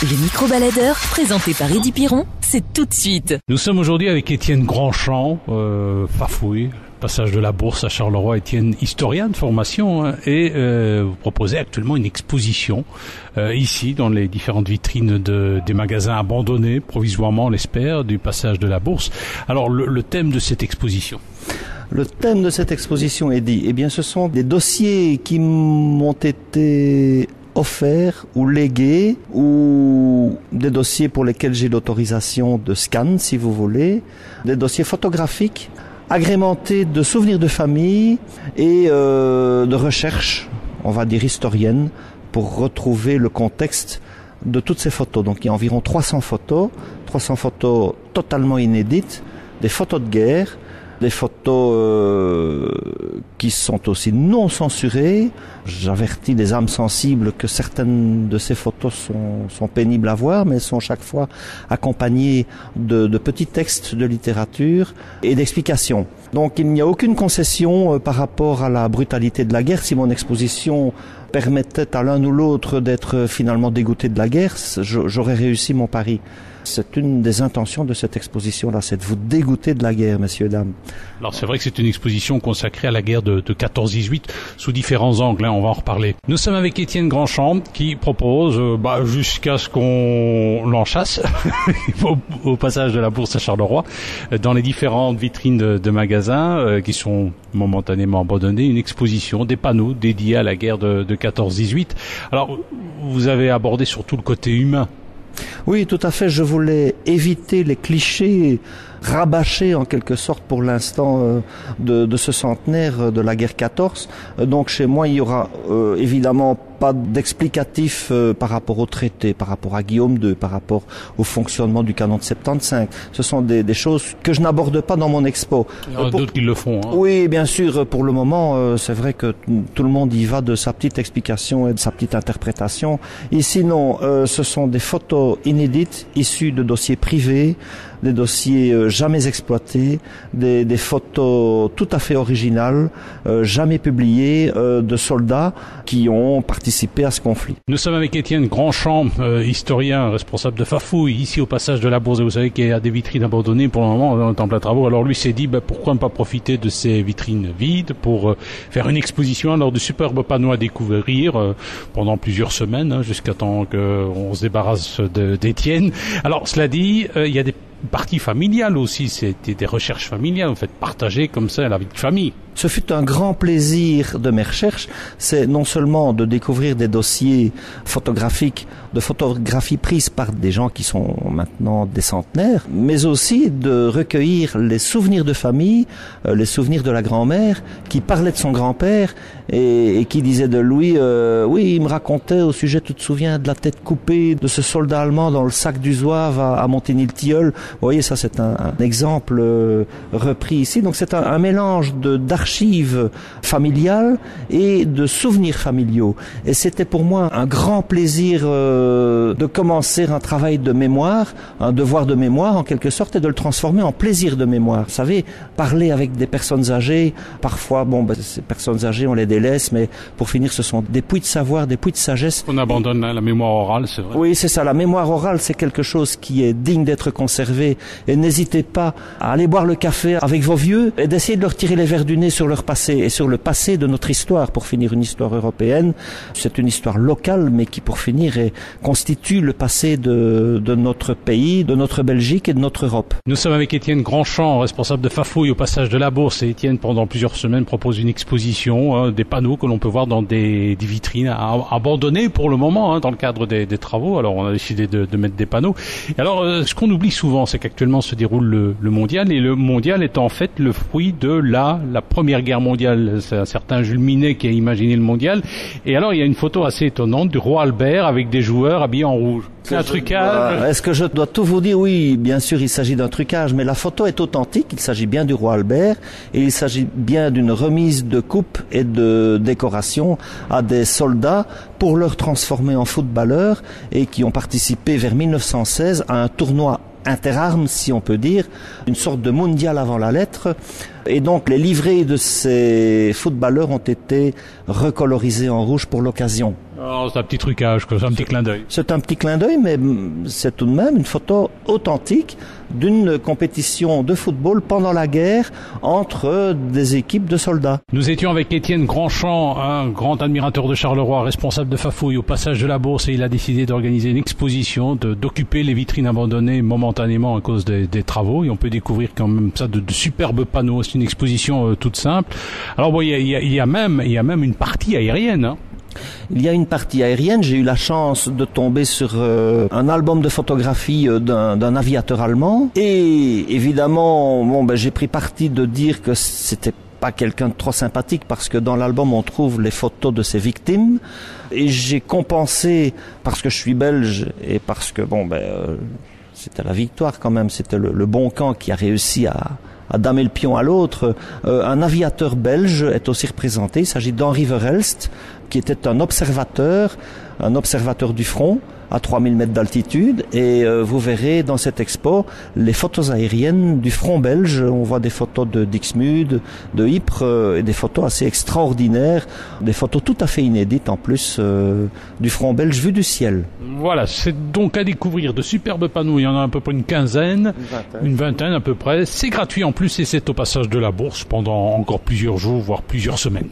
Le micro-baladeur, présenté par Eddy Piron, c'est tout de suite. Nous sommes aujourd'hui avec Étienne Grandchamp, Fafouille, passage de la Bourse à Charleroi. Étienne, historien de formation, et vous proposez actuellement une exposition ici dans les différentes vitrines des magasins abandonnés, provisoirement on l'espère, du passage de la Bourse. Alors le thème de cette exposition? Le thème de cette exposition, Eddy, eh bien ce sont des dossiers qui m'ont été offerts ou légués, ou des dossiers pour lesquels j'ai l'autorisation de scan, si vous voulez, des dossiers photographiques agrémentés de souvenirs de famille et de recherches, on va dire historiennes, pour retrouver le contexte de toutes ces photos. Donc il y a environ 300 photos totalement inédites, des photos de guerre, des photos qui sont aussi non censurées. J'avertis les âmes sensibles que certaines de ces photos sont pénibles à voir, mais sont chaque fois accompagnées de petits textes de littérature et d'explications. Donc il n'y a aucune concession par rapport à la brutalité de la guerre. Si mon exposition permettait à l'un ou l'autre d'être finalement dégoûté de la guerre, j'aurais réussi mon pari. C'est une des intentions de cette exposition-là, c'est de vous dégoûter de la guerre, messieurs, dames. Alors c'est vrai que c'est une exposition consacrée à la guerre de 14-18 sous différents angles, on va en reparler. Nous sommes avec Étienne Grandchamp qui propose, jusqu'à ce qu'on l'enchasse, au passage de la Bourse à Charleroi, dans les différentes vitrines de magasins qui sont momentanément abandonnés, une exposition, des panneaux dédiés à la guerre de 14-18. Alors vous avez abordé surtout le côté humain. Oui, tout à fait. Je voulais éviter les clichés rabâchés en quelque sorte pour l'instant de ce centenaire de la guerre 14. Donc chez moi, il y aura évidemment pas d'explicatif par rapport au traité, par rapport à Guillaume II, par rapport au fonctionnement du canon de 75. Ce sont des choses que je n'aborde pas dans mon expo. Il y en a d'autres qui le font. Oui, bien sûr. Pour le moment, c'est vrai que tout le monde y va de sa petite explication et de sa petite interprétation. Ici, non. Ce sont des photos inédites issues de dossiers privés, des dossiers jamais exploités, des photos tout à fait originales, jamais publiées, de soldats qui ont participé à ce conflit. Nous sommes avec Étienne Grandchamp, historien, responsable de Fafouille, ici au passage de la Bourse. Et vous savez qu'il y a des vitrines abandonnées pour le moment, on est en plein travaux. Alors lui s'est dit, pourquoi ne pas profiter de ces vitrines vides pour faire une exposition, alors de superbes panneaux à découvrir pendant plusieurs semaines, jusqu'à temps qu'on se débarrasse d'Étienne. Alors cela dit, il y a des partie familiale aussi, c'était des recherches familiales, en fait, partagées comme ça la vie de famille. Ce fut un grand plaisir de mes recherches, c'est non seulement de découvrir des dossiers photographiques, de photographies prises par des gens qui sont maintenant des centenaires, mais aussi de recueillir les souvenirs de famille, les souvenirs de la grand-mère, qui parlait de son grand-père et qui disait de lui, oui, il me racontait au sujet, tu te souviens, de la tête coupée de ce soldat allemand dans le sac du Zouave à Montigny-le-Tilleul. Vous voyez, ça c'est un exemple repris ici. Donc c'est un mélange d'archives familiales et de souvenirs familiaux. Et c'était pour moi un grand plaisir de commencer un travail de mémoire, un devoir de mémoire en quelque sorte, et de le transformer en plaisir de mémoire. Vous savez, parler avec des personnes âgées, parfois, ces personnes âgées on les délaisse, mais pour finir ce sont des puits de savoir, des puits de sagesse. On abandonne la mémoire orale, c'est vrai. Oui, c'est ça, la mémoire orale c'est quelque chose qui est digne d'être conservé, et n'hésitez pas à aller boire le café avec vos vieux et d'essayer de leur tirer les verres du nez sur leur passé et sur le passé de notre histoire. Pour finir, une histoire européenne, c'est une histoire locale, mais qui pour finir constitue le passé de notre pays, de notre Belgique et de notre Europe. Nous sommes avec Étienne Grandchamp, responsable de Fafouille au passage de la Bourse. Et Étienne, pendant plusieurs semaines, propose une exposition, des panneaux que l'on peut voir dans des vitrines abandonnées pour le moment, dans le cadre des travaux. Alors on a décidé de mettre des panneaux. Et alors ce qu'on oublie souvent, c'est qu'actuellement se déroule le mondial, et le mondial est en fait le fruit de la Première Guerre mondiale. C'est un certain Jules Minet qui a imaginé le mondial. Et alors il y a une photo assez étonnante du roi Albert avec des joueurs habillés en rouge. C'est un trucage. Est-ce que je dois tout vous dire? Oui, bien sûr, il s'agit d'un trucage, mais la photo est authentique. Il s'agit bien du roi Albert et il s'agit bien d'une remise de coupe et de décoration à des soldats pour leur transformer en footballeurs et qui ont participé vers 1916 à un tournoi interarmes, si on peut dire, une sorte de mondial avant la lettre. Et donc les livrées de ces footballeurs ont été recolorisées en rouge pour l'occasion. Oh, c'est un petit trucage, c'est un petit clin d'œil. C'est un petit clin d'œil, mais c'est tout de même une photo authentique d'une compétition de football pendant la guerre entre des équipes de soldats. Nous étions avec Étienne Grandchamp, un grand admirateur de Charleroi, responsable de Fafouille au passage de la Bourse, et il a décidé d'organiser une exposition, d'occuper les vitrines abandonnées momentanément à cause des travaux, et on peut découvrir quand même ça de superbes panneaux. C'est une exposition toute simple. Alors bon, il y a même une partie aérienne, hein. Il y a une partie aérienne. J'ai eu la chance de tomber sur un album de photographie d'un aviateur allemand. Et évidemment, j'ai pris parti de dire que c'était pas quelqu'un de trop sympathique parce que dans l'album on trouve les photos de ses victimes. Et j'ai compensé, parce que je suis belge et parce que c'était la victoire quand même, c'était le bon camp qui a réussi à damer le pion à l'autre. Un aviateur belge est aussi représenté. Il s'agit d'Henri Verhelst, qui était un observateur du front à 3000 mètres d'altitude, et vous verrez dans cette expo les photos aériennes du front belge. On voit des photos de Dixmude, de Ypres, et des photos assez extraordinaires, des photos tout à fait inédites en plus du front belge vu du ciel. Voilà, c'est donc à découvrir de superbes panneaux, il y en a à peu près une quinzaine, une vingtaine à peu près. C'est gratuit en plus et c'est au passage de la Bourse pendant encore plusieurs jours, voire plusieurs semaines.